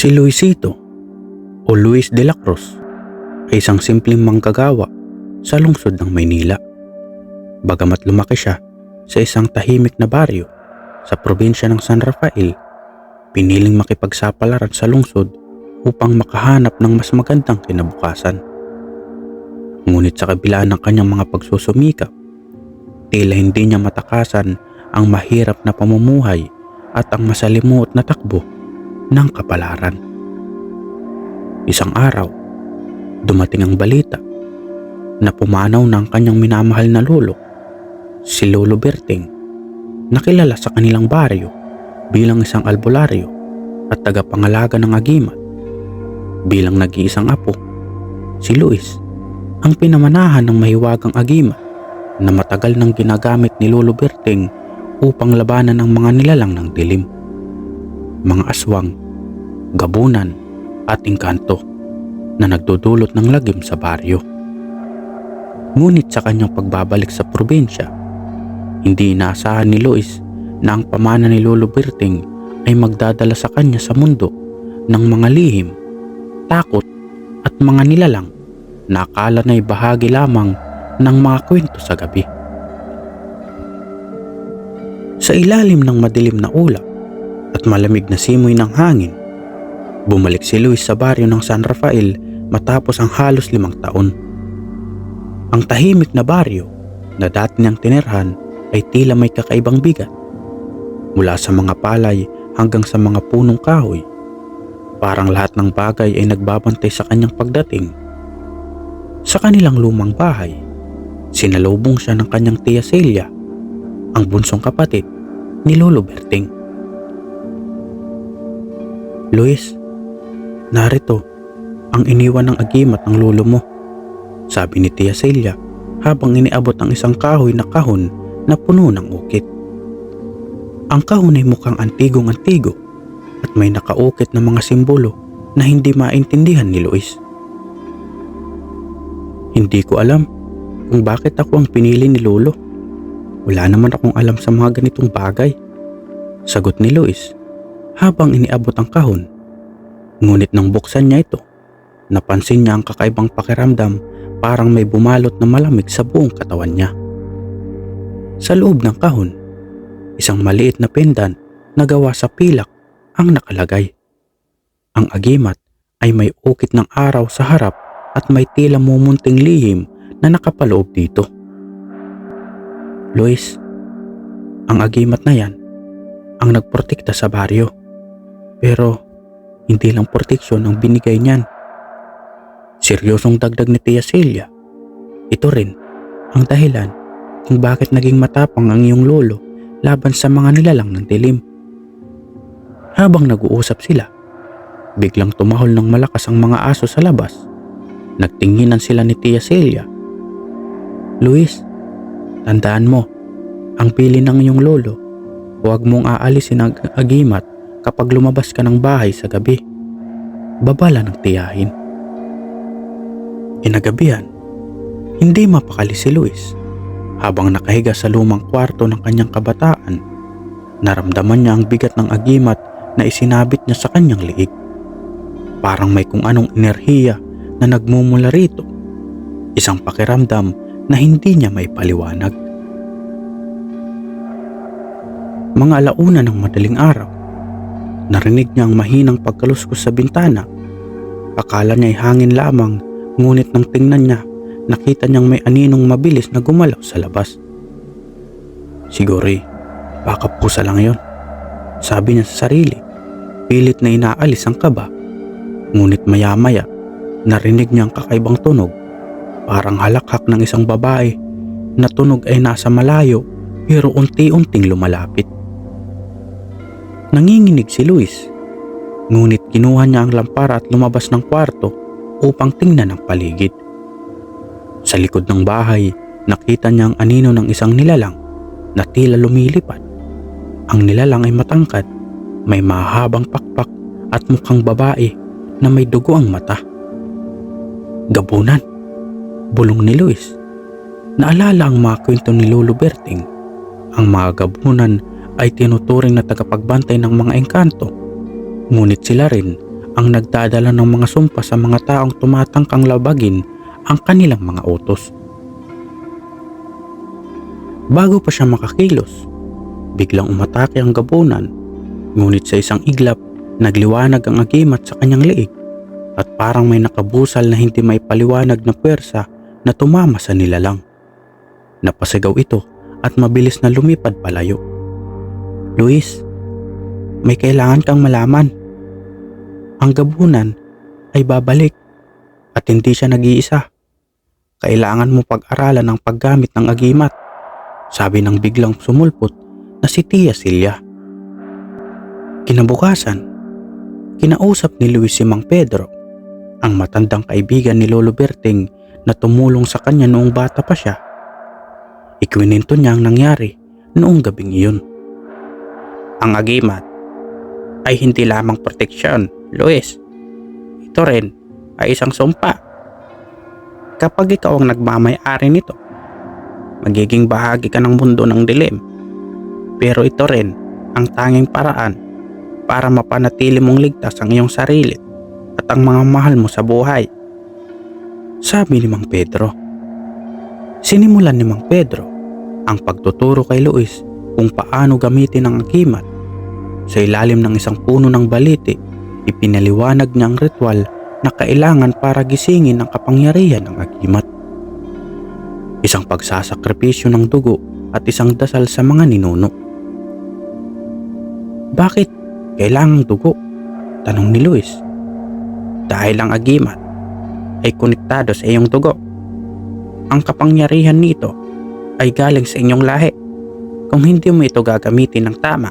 Si Luisito o Luis de la Cruz ay isang simpleng manggagawa sa lungsod ng Maynila. Bagamat lumaki siya sa isang tahimik na baryo sa probinsya ng San Rafael, piniling makipagsapalaran sa lungsod upang makahanap ng mas magandang kinabukasan. Ngunit sa kabila ng kanyang mga pagsusumikap, tila hindi niya matakasan ang mahirap na pamumuhay at ang masalimuot na takbo ng kapalaran. Isang araw, dumating ang balita na pumanaw ng kanyang minamahal na lolo, si Lolo Berting, na kilala sa kanilang baryo bilang isang albularyo at tagapangalaga ng agimat. Bilang nag-iisang apo, si Luis ang pinamanahan ng mahiwagang agimat na matagal nang ginagamit ni Lolo Berting upang labanan ang mga nilalang ng dilim, mga aswang, gabunan at engkanto na nagdudulot ng lagim sa baryo. Ngunit sa kanyang pagbabalik sa probinsya, hindi inaasahan ni Luis na ang pamana ni Lolo Berting ay magdadala sa kanya sa mundo ng mga lihim, takot at mga nilalang na akala na'y bahagi lamang ng mga kwento sa gabi. Sa ilalim ng madilim na ulap at malamig na simoy ng hangin, bumalik si Luis sa baryo ng San Rafael matapos ang halos 5 taon. Ang tahimik na baryo na dati niyang tinirhan ay tila may kakaibang bigat. Mula sa mga palay hanggang sa mga punong kahoy, parang lahat ng bagay ay nagbabantay sa kanyang pagdating. Sa kanilang lumang bahay, sinalubong siya ng kanyang tiya Celia, ang bunsong kapatid ni Lolo Berting. "Luis, narito ang iniwan ng agimat ng lolo mo," sabi ni tiya Celia habang iniabot ang isang kahoy na kahon na puno ng ukit. Ang kahon ay mukhang antigong-antigo at may nakaukit na mga simbolo na hindi maintindihan ni Luis. "Hindi ko alam kung bakit ako ang pinili ni Lolo. Wala naman akong alam sa mga ganitong bagay," sagot ni Luis habang iniabot ang kahon. Ngunit nang buksan niya ito, napansin niya ang kakaibang pakiramdam, parang may bumalot na malamig sa buong katawan niya. Sa loob ng kahon, isang maliit na pendant na gawa sa pilak ang nakalagay. Ang agimat ay may ukit ng araw sa harap at may tila mumunting lihim na nakapaloob dito. "Luis, ang agimat na yan ang nagprotekta sa baryo. Pero hindi lang proteksyon ang binigay niyan," seryosong dagdag ni Tia Celia. "Ito rin ang dahilan kung bakit naging matapang ang iyong lolo laban sa mga nilalang ng dilim." Habang nag-uusap sila, biglang tumahol ng malakas ang mga aso sa labas. Nagtinginan sila ni Tia Celia. "Luis, tandaan mo, ang pili ng iyong lolo, huwag mong aalisin ang agimat kapag lumabas ka ng bahay sa gabi," babala ng tiyahin. Kinagabihan, hindi mapakali si Luis. Habang nakahiga sa lumang kwarto ng kanyang kabataan, naramdaman niya ang bigat ng agimat na isinabit niya sa kanyang liig. Parang may kung anong enerhiya na nagmumula rito, isang pakiramdam na hindi niya maipaliwanag. Mga alauna ng madaling araw, narinig niya ang mahinang pagkaluskos sa bintana. Akala niya ay hangin lamang, ngunit nang tingnan niya, nakita niyang may aninong mabilis na gumalaw sa labas. "Siguro baka pusa lang yon," sabi niya sa sarili. Pilit na inaalis ang kaba. Ngunit maya-maya, narinig niya ang kakaibang tunog. Parang halakhak ng isang babae na tunog ay nasa malayo pero unti-unting lumalapit. Nanginginig si Luis, ngunit kinuha niya ang lampara at lumabas ng kwarto upang tingnan ang paligid. Sa likod ng bahay, nakita niya ang anino ng isang nilalang na tila lumilipad. Ang nilalang ay matangkad, may mahabang pakpak at mukhang babae na may dugo ang mata. "Gabunan," bulong ni Luis. Naalala ang mga kwento ni Lolo Berting. Ang mga gabunan ay tinuturing na tagapagbantay ng mga engkanto, ngunit sila rin ang nagdadala ng mga sumpa sa mga taong tumatangkang labagin ang kanilang mga utos. Bago pa siya makakilos, biglang umatake ang gabunan, ngunit sa isang iglap, nagliwanag ang agimat sa kanyang leeg at parang may nakabusal na hindi may paliwanag na puwersa na tumama sa nilalang. Napasigaw ito at mabilis na lumipad palayo. "Luis, may kailangan kang malaman. Ang gabunan ay babalik at hindi siya nag-iisa. Kailangan mo pag-aralan ang paggamit ng agimat," sabi ng biglang sumulpot na si Tia Silya. Kinabukasan, kinausap ni Luis si Mang Pedro, ang matandang kaibigan ni Lolo Berting na tumulong sa kanya noong bata pa siya. Ikwinento niya ang nangyari noong gabing iyon. "Ang agimat ay hindi lamang proteksyon, Luis. Ito rin ay isang sumpa. Kapag ikaw ang nagmamay-ari nito, magiging bahagi ka ng mundo ng dilim. Pero ito rin ang tanging paraan para mapanatili mong ligtas ang iyong sarili at ang mga mahal mo sa buhay," sabi ni Mang Pedro. Sinimulan ni Mang Pedro ang pagtuturo kay Luis kung paano gamitin ang agimat. Sa ilalim ng isang puno ng baliti, ipinaliwanag niya ang ritual na kailangan para gisingin ang kapangyarihan ng agimat. Isang pagsasakripisyo ng dugo at isang dasal sa mga ninuno. "Bakit kailangang dugo?" tanong ni Luis. "Dahil ang agimat ay konektado sa iyong dugo. Ang kapangyarihan nito ay galing sa inyong lahi. Kung hindi mo ito gagamitin ng tama,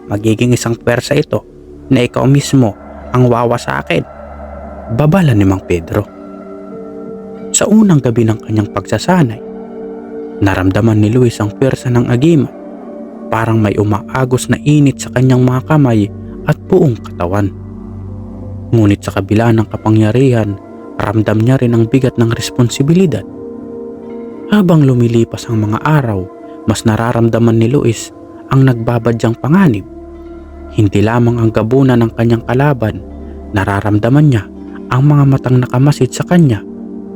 magiging isang pwersa ito na ikaw mismo ang wawasakin," babala ni Mang Pedro. Sa unang gabi ng kanyang pagsasanay, naramdaman ni Luis ang pwersa ng agimat. Parang may umaagos na init sa kanyang mga kamay at buong katawan. Ngunit sa kabila ng kapangyarihan, ramdam niya rin ang bigat ng responsibilidad. Habang lumilipas ang mga araw, mas nararamdaman ni Luis ang nagbabadyang panganib. Hindi lamang ang gabunan ng kanyang kalaban, nararamdaman niya ang mga matang nakamasid sa kanya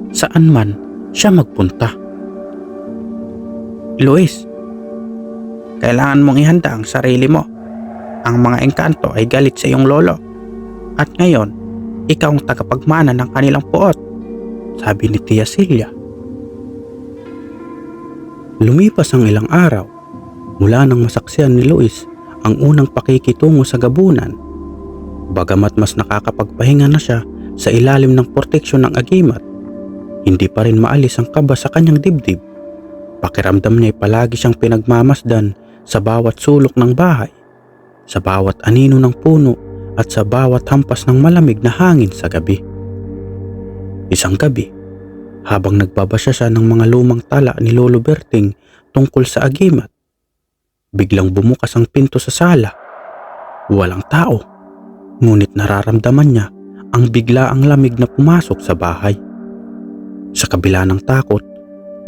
saan man siya magpunta. "Luis, kailangan mong ihanda ang sarili mo. Ang mga engkanto ay galit sa iyong lolo. At ngayon, ikaw ang tagapagmana ng kanilang puot," sabi ni Tia Silya. Lumipas ang ilang araw mula nang masaksihan ni Luis ang unang pakikitungo sa gabunan. Bagamat mas nakakapagpahinga na siya sa ilalim ng proteksyon ng agimat, hindi pa rin maalis ang kaba sa kanyang dibdib. Pakiramdam niya ay palagi siyang pinagmamasdan sa bawat sulok ng bahay, sa bawat anino ng puno at sa bawat hampas ng malamig na hangin sa gabi. Isang gabi, habang nagbabasya siya ng mga lumang tala ni Lolo Berting tungkol sa agimat, biglang bumukas ang pinto sa sala. Walang tao, ngunit nararamdaman niya ang biglaang lamig na pumasok sa bahay. Sa kabila ng takot,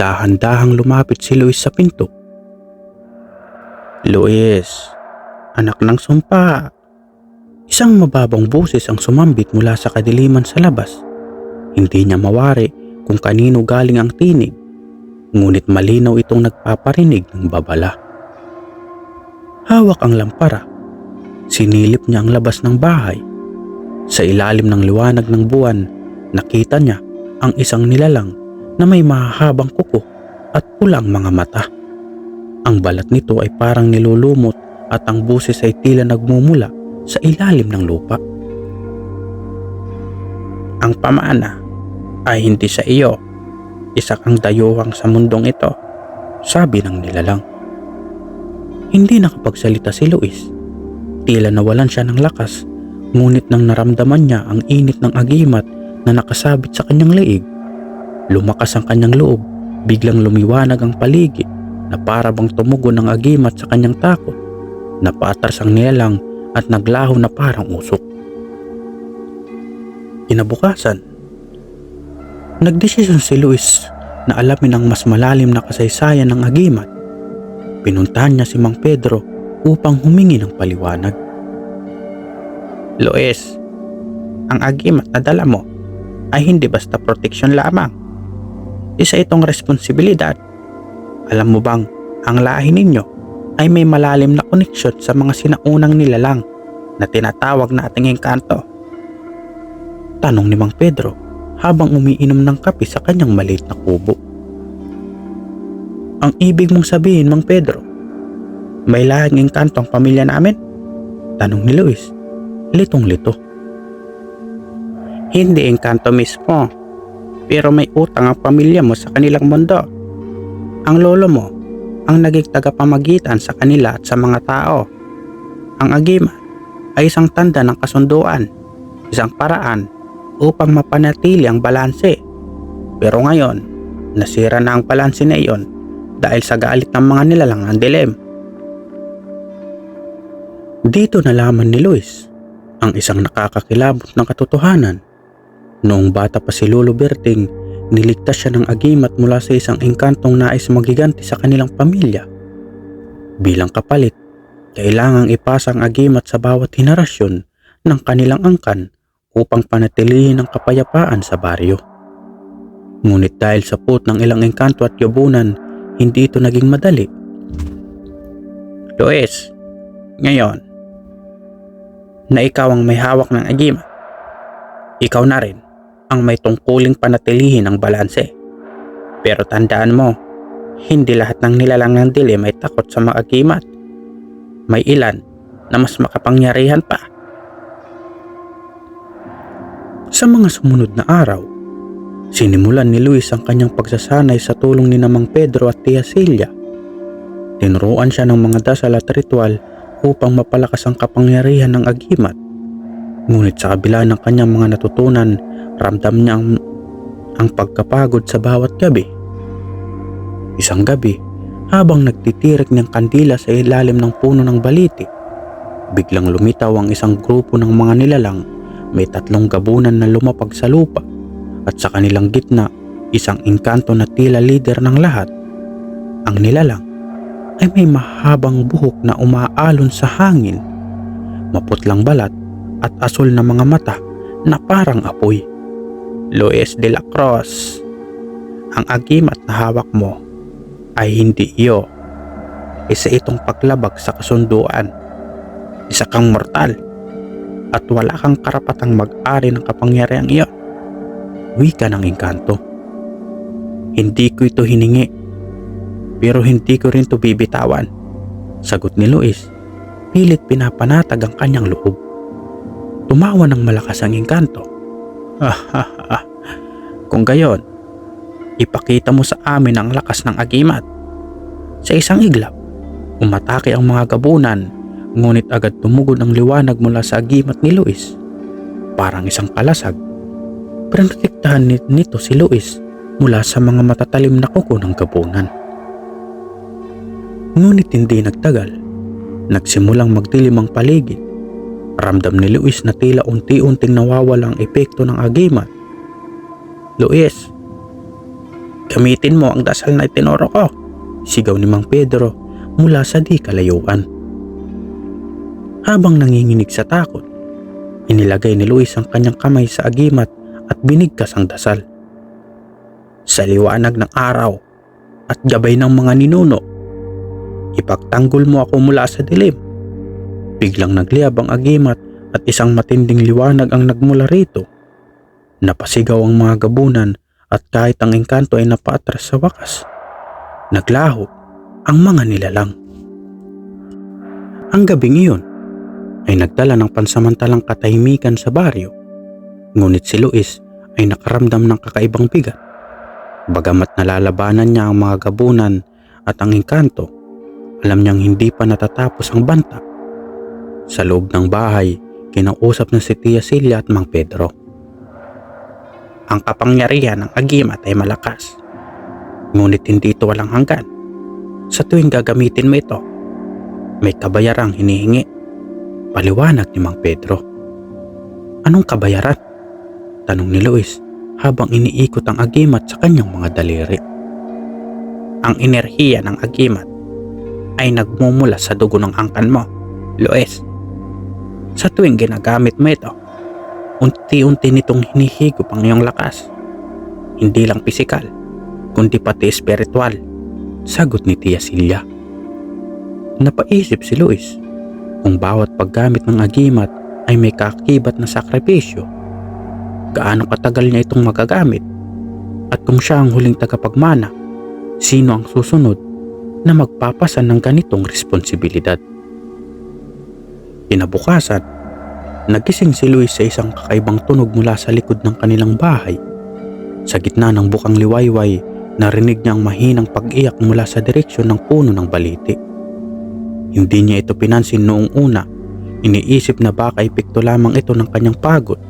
dahan-dahang lumapit si Luis sa pinto. "Luis, anak ng sumpa." Isang mababang boses ang sumambit mula sa kadiliman sa labas. Hindi niya mawari kung kanino galing ang tinig, ngunit malinaw itong nagpaparinig ng babala. Hawak ang lampara, sinilip niya ang labas ng bahay. Sa ilalim ng liwanag ng buwan, nakita niya ang isang nilalang na may mahahabang kuko at pulang mga mata. Ang balat nito ay parang nilulumot at ang buses ay tila nagmumula sa ilalim ng lupa. "Ang pamana ay hindi sa iyo. Isa kang dayuhang sa mundong ito," sabi ng nilalang. Hindi nakapagsalita si Luis. Tila nawalan siya ng lakas, ngunit nang naramdaman niya ang init ng agimat na nakasabit sa kanyang leeg, lumakas ang kanyang loob. Biglang lumiwanag ang paligid na para bang tumugon ang agimat sa kanyang takot. Napaatras ang nilalang at naglaho na parang usok. Kinabukasan, nagdesisyon si Luis na alamin ang mas malalim na kasaysayan ng agimat. Pinuntahan niya si Mang Pedro upang humingi ng paliwanag. "Luis, Ang agimat na dala mo ay hindi basta proteksyon lamang. Isa itong responsibilidad. Alam mo bang ang lahi ninyo ay may malalim na koneksyon sa mga sinaunang nilalang na tinatawag nating engkanto? Tanong ni Mang Pedro habang umiinom ng kape sa kanyang maliit na kubo. Ang ibig mong sabihin, Mang Pedro, may lahing engkanto ang pamilya namin? Tanong ni Luis, litong-lito. Hindi engkanto mismo, pero may utang ang pamilya mo sa kanilang mundo. Ang lolo mo ang naging tagapamagitan sa kanila at sa mga tao. Ang agimat ay isang tanda ng kasunduan, isang paraan upang mapanatili ang balanse. Pero ngayon, nasira na ang balanse na iyon dahil sa galit ng mga nilalang ang dilim. Dito nalaman ni Luis ang isang nakakakilabot na katotohanan. Noong bata pa si Lolo Berting, niligtas siya ng agimat mula sa isang engkantong nais magiganti sa kanilang pamilya. Bilang kapalit, kailangang ipasa ang agimat sa bawat henerasyon ng kanilang angkan upang panatilihin ang kapayapaan sa baryo. Ngunit dahil sa put ng ilang engkanto at yubunan, hindi ito naging madali. Luis, ngayon na ikaw ang may hawak ng agimat, ikaw na rin ang may tungkuling panatilihin ang balanse. Pero tandaan mo, hindi lahat ng nilalang ng dilim ay takot sa mga agimat. May ilan na mas makapangyarihan pa. Sa mga sumunod na araw, sinimulan ni Luis ang kanyang pagsasanay sa tulong ni Mang Pedro at Tia Celia. Tinuruan siya ng mga dasal at ritual upang mapalakas ang kapangyarihan ng agimat. Ngunit sa kabila ng kanyang mga natutunan, ramdam niya ang pagkapagod sa bawat gabi. Isang gabi, habang nagtitirik ng kandila sa ilalim ng puno ng baliti, biglang lumitaw ang isang grupo ng mga nilalang. May 3 gabunan na lumapag sa lupa at sa kanilang gitna, isang engkanto na tila leader ng lahat. Ang nilalang ay may mahabang buhok na umaalon sa hangin, maputlang balat at asul na mga mata na parang apoy. Luis de la Cruz, ang agimat na hawak mo ay hindi iyo. Isa itong paglabag sa kasunduan. Isa kang mortal at wala kang karapatang mag-ari ng kapangyarihang iyon. Wika ng engkanto. Hindi ko ito hiningi, pero hindi ko rin ito bibitawan, sagot ni Luis. Pilit pinapanatag ang kanyang loob. Tumawa ng malakas ang engkanto. Kung gayon, ipakita mo sa amin ang lakas ng agimat. Sa isang iglap, umatake ang mga gabunan, ngunit agad tumugod ang liwanag mula sa agimat ni Luis. Parang isang palasag. Protektahan nito si Luis mula sa mga matatalim na kuko ng gabunan. Ngunit hindi nagtagal. Nagsimulang magdilim ang paligid. Ramdam ni Luis na tila unti-unting nawawala ang epekto ng agimat. Luis, gamitin mo ang dasal na itinuro ko, sigaw ni Mang Pedro mula sa di kalayuan. Habang nanginginig sa takot, inilagay ni Luis ang kanyang kamay sa agimat at binigkas ang dasal. Sa liwanag ng araw at gabay ng mga ninuno, ipagtanggol mo ako mula sa dilim. Biglang nagliyab ang agimat at isang matinding liwanag ang nagmula rito. Napasigaw ang mga gabunan at kahit ang engkanto ay napaatras sa wakas. Naglaho ang mga nilalang. Ang gabing iyon ay nagdala ng pansamantalang katahimikan sa baryo. Ngunit si Luis ay nakaramdam ng kakaibang bigat. Bagamat nalalabanan niya ang mga gabunan at ang engkanto, alam niyang hindi pa natatapos ang banta. Sa loob ng bahay, kinausap na si Tia Celia at Mang Pedro. Ang kapangyarihan ng agimat ay malakas, ngunit hindi ito walang hanggan. Sa tuwing gagamitin mo ito, may kabayarang hinihingi, paliwanag ni Mang Pedro. Anong kabayaran? Tanong ni Luis habang iniikot ang agimat sa kanyang mga daliri. Ang enerhiya ng agimat ay nagmumula sa dugo ng angkan mo, Luis. Sa tuwing ginagamit mo ito, Unti-unti nitong hinihigop ang iyong lakas. Hindi lang pisikal, kundi pati espiritual, sagot ni Tia Silya. Napaisip si Luis kung bawat paggamit ng agimat ay may kaakibat na sakripisyo. Gaano katagal niya itong magagamit? At kung siya ang huling tagapagmana, sino ang susunod na magpapasan ng ganitong responsibilidad? Kinabukasan, nagising si Luis sa isang kakaibang tunog mula sa likod ng kanilang bahay. Sa gitna ng bukang liwayway, narinig niya ang mahinang pag-iyak mula sa direksyon ng puno ng baliti. Hindi niya ito pinansin noong una. Iniisip na baka epekto lamang ito ng kanyang pagod.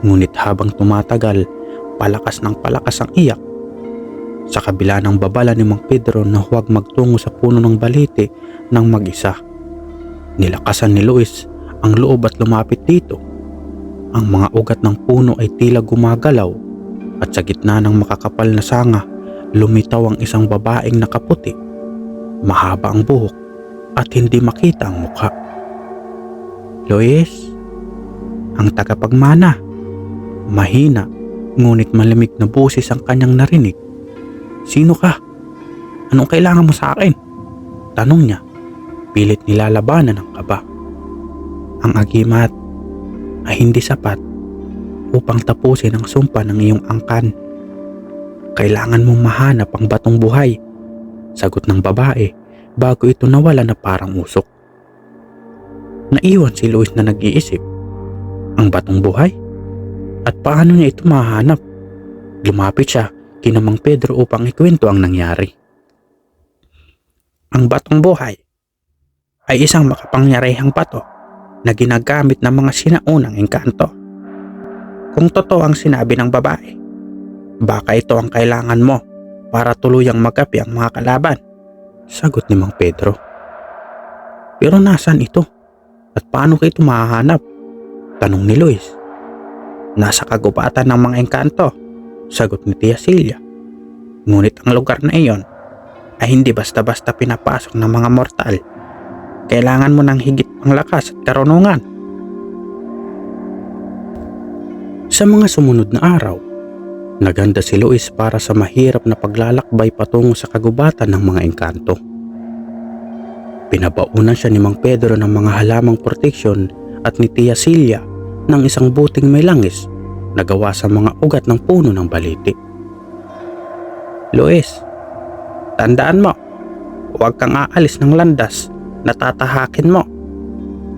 Ngunit habang tumatagal, palakas ng palakas ang iyak. Sa kabila ng babala ni Mang Pedro na huwag magtungo sa puno ng baliti ng mag-isa, nilakasan ni Luis ang loob at lumapit dito. Ang mga ugat ng puno ay tila gumagalaw at sa gitna ng makakapal na sanga, lumitaw ang isang babaeng nakaputi. Mahaba ang buhok at hindi makita ang mukha. Luis, ang tagapagmana. Mahina, ngunit malamig na boses ang kanyang narinig. Sino ka? Anong kailangan mo sa akin? Tanong niya, pilit nilalabanan ng kaba. Ang agimat ay hindi sapat upang tapusin ang sumpa ng iyong angkan. Kailangan mong mahanap ang batong buhay, sagot ng babae bago ito nawala na parang usok. Naiwan si Luis na nag-iisip. Ang batong buhay? At paano niya ito mahanap? Lumapit siya kina Mang Pedro upang ikwento ang nangyari. Ang batong buhay ay isang makapangyarihang bato na ginagamit ng mga sinaunang engkanto. Kung totoo ang sinabi ng babae, baka ito ang kailangan mo para tuluyang magapi ang mga kalaban, sagot ni Mang Pedro. Pero nasaan ito? At paano ko ito mahahanap? Tanong ni Luis. Nasa kagubatan ng mga engkanto, sagot ni Tia Silya. Ngunit ang lugar na iyon ay hindi basta-basta pinapasok ng mga mortal. Kailangan mo ng higit pang lakas at karunungan. Sa mga sumunod na araw, naganda si Luis para sa mahirap na paglalakbay patungo sa kagubatan ng mga engkanto. Pinabaunan siya ni Mang Pedro ng mga halamang proteksyon at ni Tia Silya ng isang buting may langis na gawa sa mga ugat ng puno ng baliti. Luis, tandaan mo, huwag kang aalis ng landas na tatahakin mo.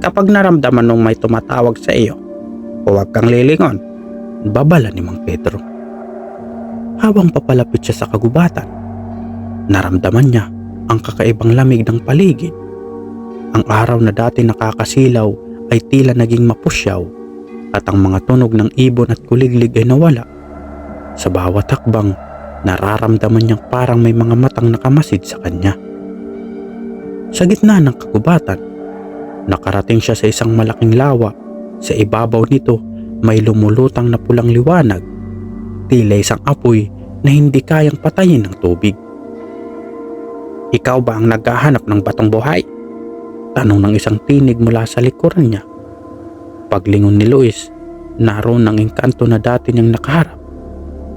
Kapag naramdaman mong may tumatawag sa iyo, huwag kang lilingon, babala ni Mang Pedro. Habang papalapit siya sa kagubatan, naramdaman niya ang kakaibang lamig ng paligid. Ang araw na dati nakakasilaw ay tila naging mapusyaw at ang mga tunog ng ibon at kuliglig ay nawala. Sa bawat hakbang, nararamdaman niyang parang may mga matang nakamasid sa kanya. Sa gitna ng kagubatan, nakarating siya sa isang malaking lawa. Sa ibabaw nito may lumulutang na pulang liwanag, tila isang apoy na hindi kayang patayin ng tubig. Ikaw ba ang naghahanap ng batong buhay? Tanong ng isang tinig mula sa likuran niya. Paglingon ni Luis, naroon ang engkanto na dati niyang nakaharap.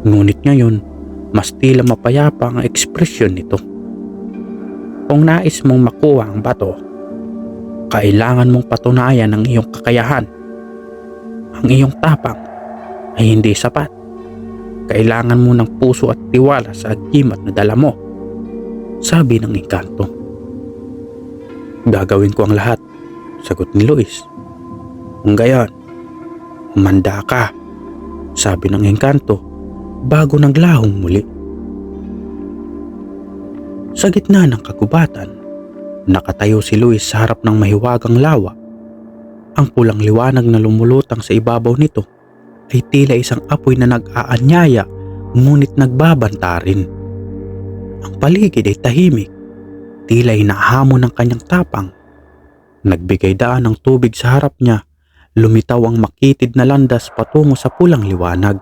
Ngunit ngayon, mas tila mapayapa ang ekspresyon nito. Kung nais mong makuha ang bato, kailangan mong patunayan ang iyong kakayahan. Ang iyong tapang ay hindi sapat. Kailangan mo ng puso at tiwala sa agimat na dala mo, sabi ng engkanto. Gagawin ko ang lahat, sagot ni Luis. Kung gayon, manda ka, sabi ng engkanto bago naglahong muli. Sa gitna ng kagubatan, nakatayo si Luis sa harap ng mahiwagang lawa. Ang pulang liwanag na lumulutang sa ibabaw nito ay tila isang apoy na nag-aanyaya ngunit nagbabanta rin. Ang paligid ay tahimik, tila hinahamon ng kanyang tapang. Nagbigay daan ng tubig sa harap niya, lumitaw ang makitid na landas patungo sa pulang liwanag.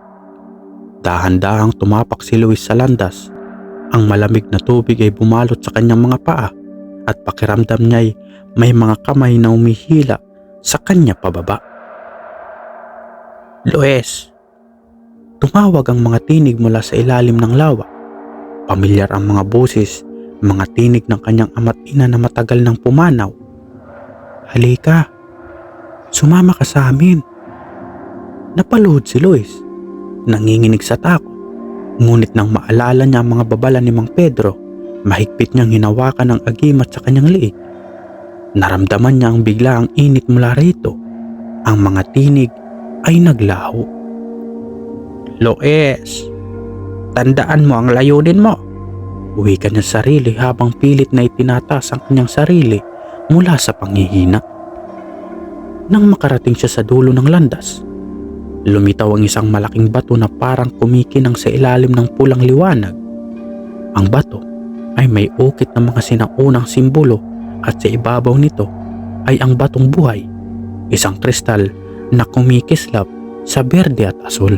Dahan-dahang tumapak si Luis sa landas. Ang malamig na tubig ay bumalot sa kanyang mga paa at pakiramdam niya ay may mga kamay na umihila sa kanya pababa. "Luis!" Tumawag ang mga tinig mula sa ilalim ng lawa. Pamilyar ang mga boses, mga tinig ng kanyang ama't ina na matagal nang pumanaw. "Halika, sumama ka sa amin." Napaluhod si Luis, nanginginig sa takot. Ngunit nang maalala niya ang mga babala ni Mang Pedro, mahigpit niyang hinawakan ang agimat sa kanyang liig. Naramdaman niya ang biglaang init mula rito. Ang mga tinig ay naglaho. "Luis, tandaan mo ang layunin mo," wika niya sa sarili habang pilit na itinataas ang kanyang sarili mula sa panghihina. Nang makarating siya sa dulo ng landas, lumitaw ang isang malaking bato na parang kumikinang sa ilalim ng pulang liwanag. Ang bato ay may ukit ng mga sinaunang simbolo at sa ibabaw nito ay ang batong buhay, isang kristal na kumikislap sa berde at asul.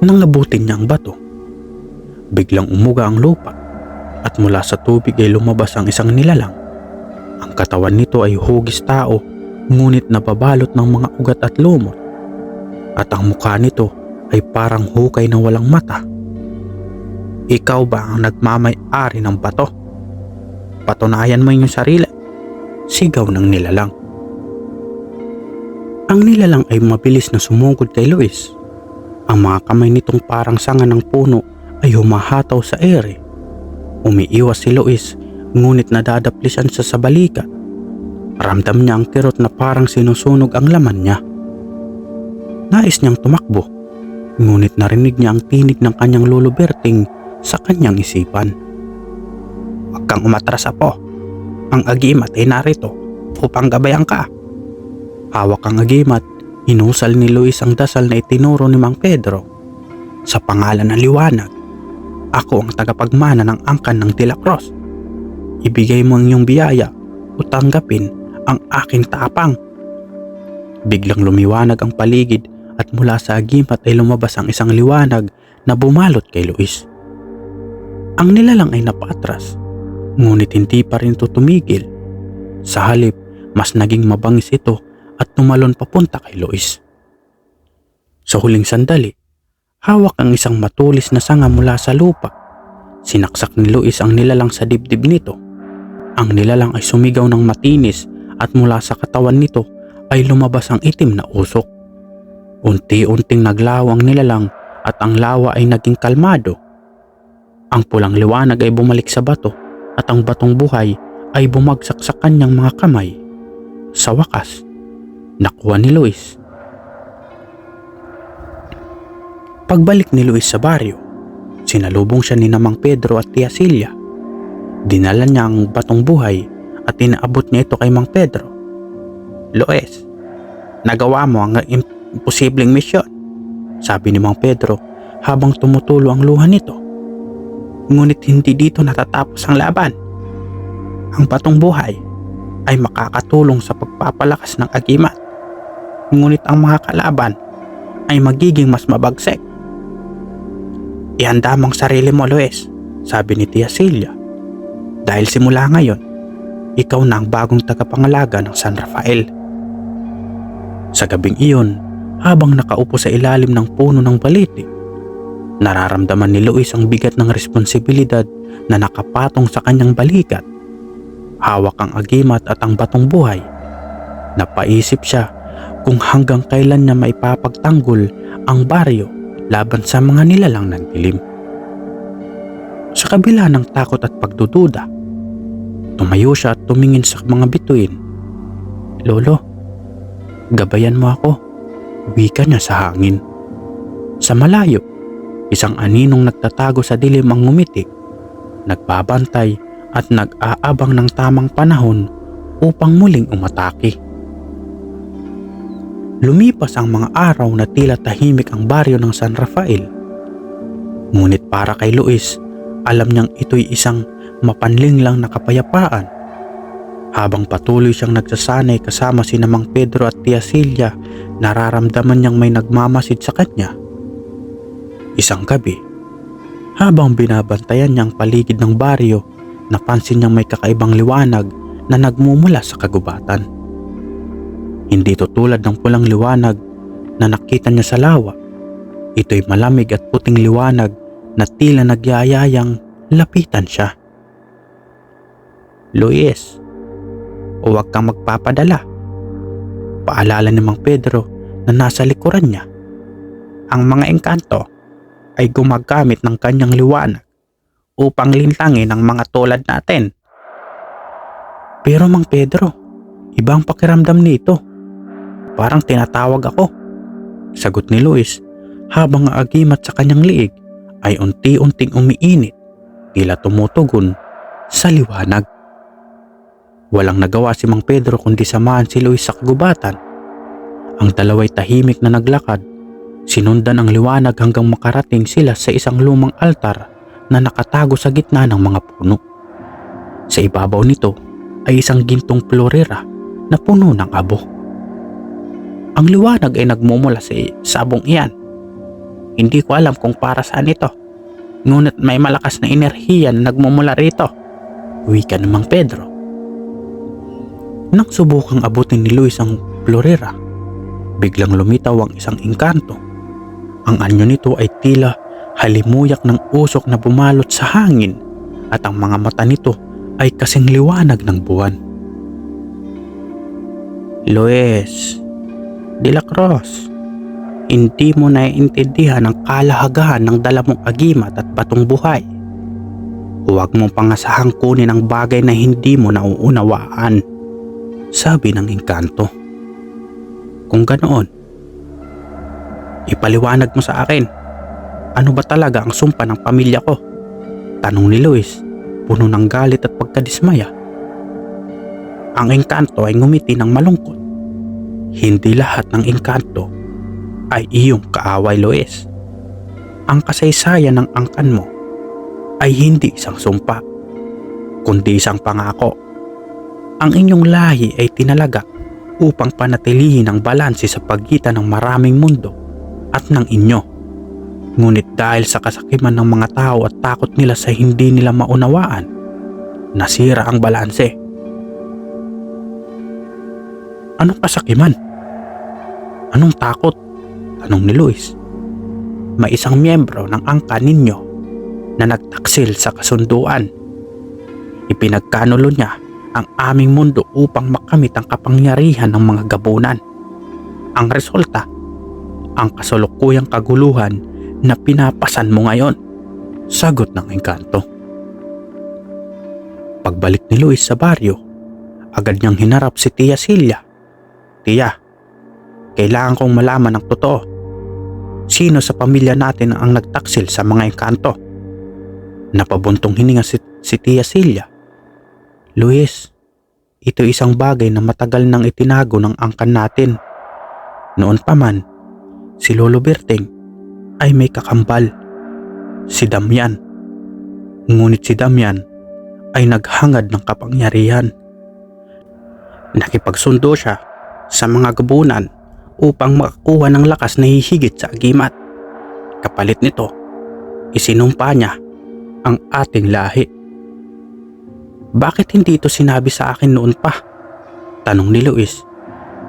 Nang abutin niya ang bato, biglang umuga ang lupa at mula sa tubig ay lumabas ang isang nilalang. Ang katawan nito ay hugis tao, ngunit nababalot ng mga ugat at lumot, at ang mukha nito ay parang hukay na walang mata. "Ikaw ba ang nagmamay-ari ng bato? Patunayan mo iyong sarili," sigaw ng nilalang. Ang nilalang ay mabilis na sumugod kay Luis. Ang mga kamay nitong parang sanga ng puno ay humahataw sa ere. Umiiwas si Luis, ngunit nadadaplisan siya sa balikat. Ramdam niya ang kirot na parang sinusunog ang laman niya. Nais niyang tumakbo, ngunit narinig niya ang tinig ng kanyang lolo Berting sa kanyang isipan. "Huwag kang umatras, apo. Ang agimat ay narito upang gabayan ka." Hawak ang agimat, inusal ni Luis ang dasal na itinuro ni Mang Pedro. "Sa pangalan ng liwanag, ako ang tagapagmana ng angkan ng De La Cruz. Ibigay mo ang iyong biyaya o tanggapin ang aking tapang." Biglang lumiwanag ang paligid at mula sa agimat ay lumabas ang isang liwanag na bumalot kay Luis. Ang nilalang ay napatras, ngunit hindi pa rin ito tumigil. Sa halip, mas naging mabangis ito at tumalon papunta kay Luis. Sa huling sandali, hawak ang isang matulis na sanga mula sa lupa. Sinaksak ni Luis ang nilalang sa dibdib nito. Ang nilalang ay sumigaw ng matinis at mula sa katawan nito ay lumabas ang itim na usok. Unti-unting naglaho ang nilalang at ang lawa ay naging kalmado. Ang pulang liwanag ay bumalik sa bato at ang batong buhay ay bumagsak sa kanyang mga kamay. Sa wakas, nakuha ni Luis. Pagbalik ni Luis sa baryo, sinalubong siya ni Mang Pedro at Tia Celia. Dinala niya ang batong buhay at inaabot niya ito kay Mang Pedro. "Luis, nagawa mo ang imposibleng misyon," sabi ni Mang Pedro habang tumutulo ang luha nito. "Ngunit hindi dito natatapos ang laban. Ang batong buhay ay makakatulong sa pagpapalakas ng agimat, ngunit ang mga kalaban ay magiging mas mabagsik. Ihanda mo ang sarili mo, Luis," sabi ni Tia Celia. "Dahil simula ngayon, ikaw na ang bagong tagapangalaga ng San Rafael." Sa gabing iyon, habang nakaupo sa ilalim ng puno ng baliti, nararamdaman ni Luis ang bigat ng responsibilidad na nakapatong sa kanyang balikat. Hawak ang agimat at ang batong buhay. Napaisip siya kung hanggang kailan niya maipapagtanggol ang baryo laban sa mga nilalang ng dilim. Sa kabila ng takot at pagdududa, tumayo siya at tumingin sa mga bituin. "Lolo, gabayan mo ako," wika niya sa hangin. Sa malayo, isang aninong nagtatago sa dilim ang ngumiti, nagbabantay at nag-aabang ng tamang panahon upang muling umatake. Lumipas ang mga araw na tila tahimik ang baryo ng San Rafael. Ngunit para kay Luis, alam niyang ito'y isang mapanlinlang na kapayapaan. Habang patuloy siyang nagsasanay kasama sina Mang Pedro at Tia Celia, nararamdaman niyang may nagmamasid sa kanya. Isang gabi, habang binabantayan niya ang paligid ng baryo, napansin niyang may kakaibang liwanag na nagmumula sa kagubatan. Hindi to tulad ng pulang liwanag na nakita niya sa lawa. Ito'y malamig at puting liwanag na tila nagyayayang lapitan siya. Luis, huwag kang magpapadala. Paalala ni Mang Pedro na nasa likuran niya. Ang mga engkanto ay gumagamit ng kanyang liwanag upang lintangin ang mga tulad natin. Pero Mang Pedro, ibang pakiramdam nito. Parang tinatawag ako, sagot ni Luis habang ang agimat sa kanyang liig ay unti-unting umiinit, tila tumutugon sa liwanag. Walang nagawa si Mang Pedro kundi samahan si Luis sa kagubatan. Ang dalawa'y tahimik na naglakad, sinundan ang liwanag hanggang makarating sila sa isang lumang altar na nakatago sa gitna ng mga puno. Sa ibabaw nito ay isang gintong florera na puno ng abo. Ang liwanag ay nagmumula sa sabong iyan. Hindi ko alam kung para saan ito, ngunit may malakas na enerhiya na nagmumula rito, wika ni Mang Pedro. Nang subukang abutin ni Luis ang florera, biglang lumitaw ang isang engkanto. Ang anyo nito ay tila halimuyak ng usok na bumalot sa hangin at ang mga mata nito ay kasing liwanag ng buwan. Luis de la Cruz, hindi mo naiintindihan ang kalahagahan ng dala mong agimat at batong buhay. Huwag mong pangasahang kunin ang bagay na hindi mo nauunawaan, sabi ng engkanto. Kung ganoon, ipaliwanag mo sa akin, ano ba talaga ang sumpa ng pamilya ko? Tanong ni Luis, puno ng galit at pagkadismaya. Ang engkanto ay ngumiti ng malungkot. Hindi lahat ng engkanto ay iyong kaaway, Luis. Ang kasaysayan ng angkan mo ay hindi isang sumpa, kundi isang pangako. Ang inyong lahi ay tinalaga upang panatilihin ang balanse sa pagitan ng maraming mundo at ng inyo. Ngunit dahil sa kasakiman ng mga tao at takot nila sa hindi nila maunawaan, nasira ang balanse. Anong kasakiman? Anong takot? Tanong ni Luis. May isang miyembro ng angkan ninyo na nagtaksil sa kasunduan. Ipinagkanulo niya ang aming mundo upang makamit ang kapangyarihan ng mga gabunan. Ang resulta, ang kasalukuyang kaguluhan na pinapasan mo ngayon, sagot ng engkanto. Pagbalik ni Luis sa baryo, agad niyang hinarap si Tia Celia. Tia, kailangan kong malaman ang totoo. Sino sa pamilya natin ang nagtaksil sa mga engkanto? Napabuntong hininga si Tia Celia. Luis, ito isang bagay na matagal nang itinago ng angkan natin. Noon pa man, si Lolo Berting ay may kakambal, si Damian. Ngunit si Damian ay naghangad ng kapangyarihan. Nakipagsundo siya sa mga gabunan upang makakuha ng lakas na hihigit sa agimat. Kapalit nito, isinumpa niya ang ating lahi. Bakit hindi ito sinabi sa akin noon pa? Tanong ni Luis,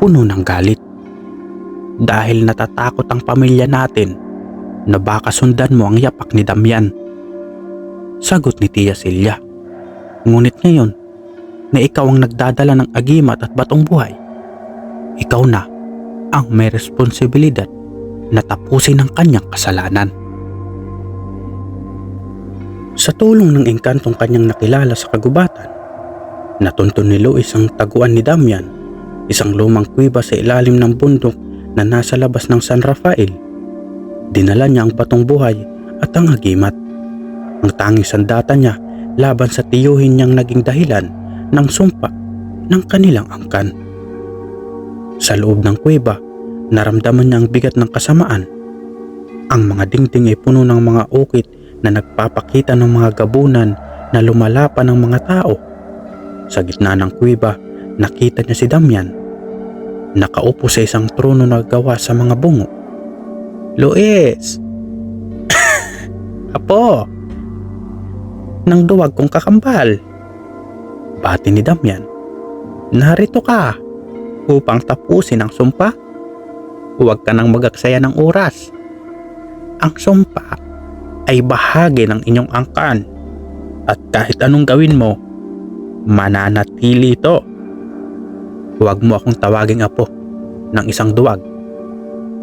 puno ng galit. Dahil natatakot ang pamilya natin na baka sundan mo ang yapak ni Damian, sagot ni Tia Celia. Ngunit ngayon na ikaw ang nagdadala ng agimat at batong buhay, ikaw na ang may responsibilidad na tapusin ang kanyang kasalanan. Sa tulong ng engkantong kanyang nakilala sa kagubatan, natuntun ni Luis ang taguan ni Damian, isang lumang kuweba sa ilalim ng bundok na nasa labas ng San Rafael. Dinala niya ang batong buhay at ang agimat. Ang tanging sandata niya laban sa tiyuhin niyang naging dahilan ng sumpa ng kanilang angkan. Sa loob ng kuweba, naramdaman niya ang bigat ng kasamaan. Ang mga dingding ay puno ng mga ukit na nagpapakita ng mga gabunan na lumalapan ng mga tao. Sa gitna ng kuweba, nakita niya si Damian. Nakaupo sa isang trono na gawa sa mga bungo. Luis! Apo! Nang duwag kong kakambal. Bati ni Damian. Narito ka. upang tapusin ang sumpa? Huwag ka nang magaksaya ng oras. Ang sumpa ay bahagi ng inyong angkan at kahit anong gawin mo, mananatili ito. Huwag mo akong tawaging apo ng isang duwag.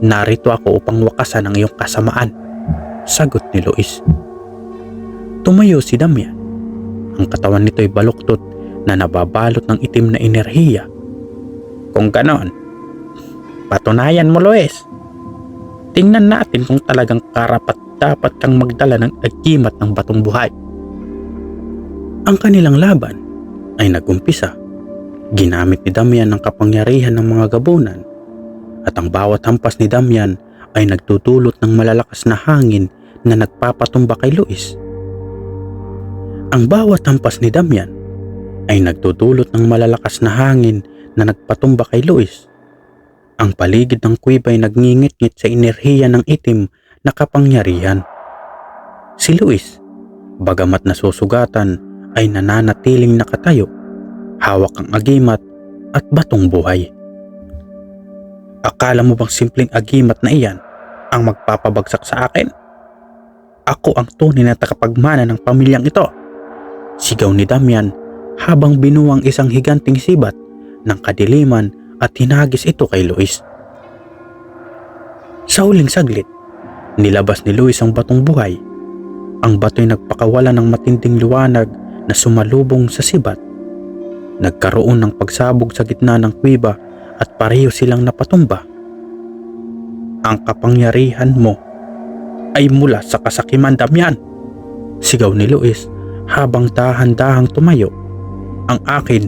Narito ako upang wakasan ang iyong kasamaan, sagot ni Luis. Tumayo si Damian. Ang katawan nito ay baluktot na nababalot ng itim na enerhiya. Kung ganon, patunayan mo, Luis. Tingnan natin kung talagang karapat dapat kang magdala ng agimat ng batong buhay. Ang kanilang laban ay nagumpisa. Ginamit ni Damian ang kapangyarihan ng mga gabunan at ang bawat hampas ni Damian ay nagtutulot ng malalakas na hangin na nagpapatumba kay Luis. Ang bawat hampas ni Damian ay nagtutulot ng malalakas na hangin na nagpatumba kay Luis. Ang paligid ng kuweba ay nagngingit-ngit sa enerhiya ng itim na kapangyarihan. Si Luis, bagamat nasusugatan, ay nananatiling nakatayo, hawak ang agimat at batong buhay. Akala mo bang simpleng agimat na iyan ang magpapabagsak sa akin? Ako ang tunay na takapagmana ng pamilyang ito, sigaw ni Damian habang binuwang isang higanting sibat ng kadiliman at hinagis ito kay Luis. Sa huling saglit, nilabas ni Luis ang batong buhay. Ang bato'y nagpakawala ng matinding liwanag na sumalubong sa sibat. Nagkaroon ng pagsabog sa gitna ng kuweba at pareho silang napatumba. Ang kapangyarihan mo ay mula sa kasakiman, Damian, sigaw ni Luis habang dahan-dahang tumayo. Ang akin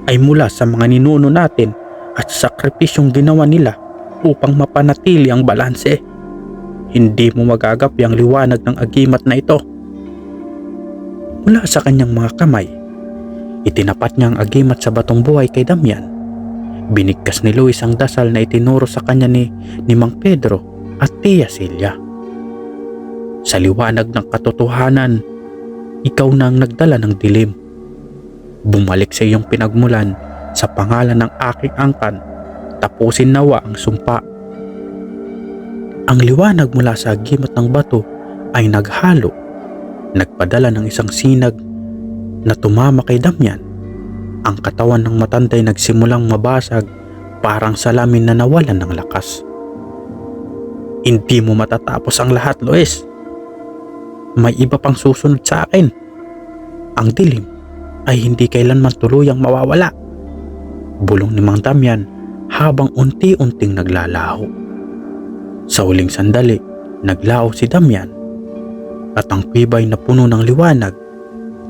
ay mula sa mga ninuno natin at sakripisyong ginawa nila upang mapanatili ang balanse. Hindi mo magagapi ang liwanag ng agimat na ito. Mula sa kanyang mga kamay, itinapat niya ang agimat sa batong buhay kay Damian. Binigkas ni Luis ang dasal na itinuro sa kanya ni Mang Pedro at Tia Celia. Sa liwanag ng katotohanan, ikaw na ang nagdala ng dilim. Bumalik sa iyong pinagmulan sa pangalan ng aking angkan. Tapusin nawa ang sumpa. Ang liwanag mula sa agimat ng bato ay naghalo. Nagpadala ng isang sinag na tumama kay Damian. Ang katawan ng matanda'y nagsimulang mabasag parang salamin na nawalan ng lakas. Hindi mo matatapos ang lahat, Luis. May iba pang susunod sa akin. Ang dilim ay hindi kailanman tuluyang mawawala, bulong ni Mang Damian habang unti-unting naglalaho. Sa huling sandali, naglaho si Damian at ang kuweba ay napuno ng liwanag.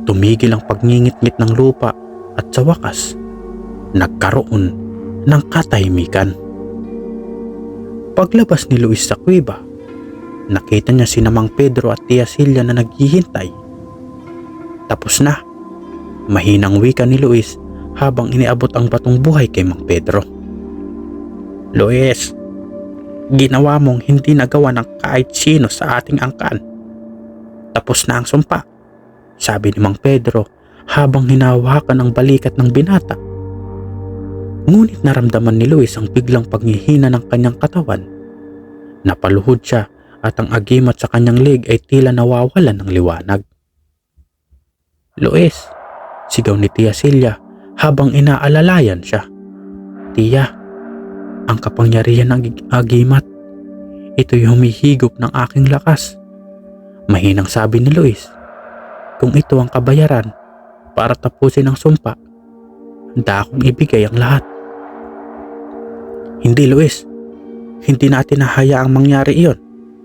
Tumigil ang pagngingit-ngit ng lupa at sa wakas, nagkaroon ng katahimikan. Paglabas ni Luis sa kuweba, nakita niya sina Mang Pedro at Tia Celia na naghihintay. Tapos na, mahinang wika ni Luis habang iniabot ang batong buhay kay Mang Pedro. Luis, ginawa mong hindi nagawa ng kahit sino sa ating angkan. Tapos na ang sumpa, sabi ni Mang Pedro habang hinahawakan ang balikat ng binata. Ngunit naramdaman ni Luis ang biglang paghihina ng kanyang katawan. Napaluhod siya at ang agimat sa kanyang leg ay tila nawawalan ng liwanag. Luis, sigaw ni Tia Celia habang inaalalayan siya. Tia, ang kapangyarihan ng agimat, ito'y humihigop ng aking lakas. Mahinang sabi ni Luis, kung ito ang kabayaran para tapusin ang sumpa, handa akong ibigay ang lahat. Hindi, Luis, hindi natin hahayaang mangyari iyon,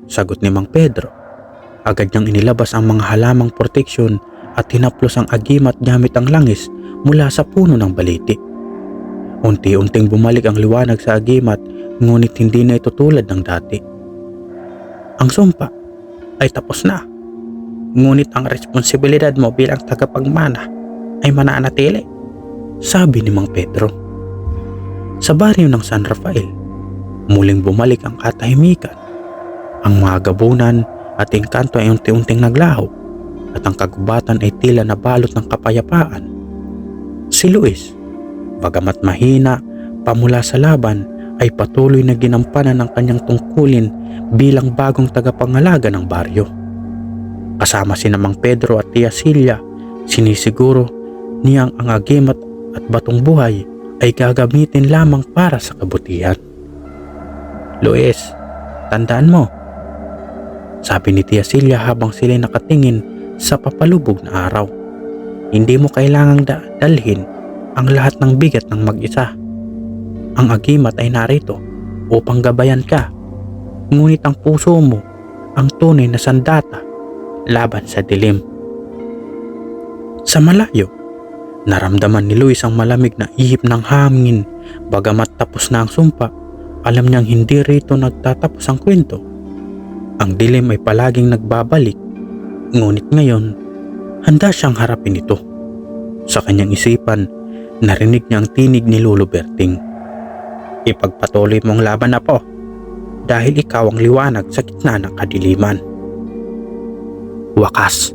sagot ni Mang Pedro. Agad niyang inilabas ang mga halamang proteksyon at hinaplos ang agimat gamit ang langis mula sa puno ng baliti. Unti-unting bumalik ang liwanag sa agimat, ngunit hindi na ito tulad ng dati. Ang sumpa ay tapos na, ngunit ang responsibilidad mo bilang tagapagmana ay mananatili, sabi ni Mang Pedro. Sa baryo ng San Rafael, muling bumalik ang katahimikan. Ang mga gabunan at engkanto ay unti-unting naglaho at ang kagubatan ay tila nabalot ng kapayapaan. Si Luis, bagamat mahina, pamula sa laban ay patuloy na ginampanan ng kanyang tungkulin bilang bagong tagapangalaga ng baryo. Kasama si Mang Pedro at Tia Celia, sinisiguro niyang ang agimat at batong buhay ay gagamitin lamang para sa kabutihan. "Luis, tandaan mo," sabi ni Tia Celia habang sila'y nakatingin sa papalubog na araw, "hindi mo kailangang dalhin ang lahat ng bigat ng mag-isa. Ang agimat ay narito upang gabayan ka, ngunit ang puso mo ang tunay na sandata laban sa dilim." Sa malayo, naramdaman ni Luis ang malamig na ihip ng hangin. Bagamat tapos na ang sumpa, alam niyang hindi rito nagtatapos ang kwento. Ang dilim ay palaging nagbabalik, ngunit ngayon, handa siyang harapin ito. Sa kanyang isipan, narinig niya ang tinig ni Lolo Berting. "Ipagpatuloy mong laban, Apo, dahil ikaw ang liwanag sa gitna ng kadiliman." Wakas,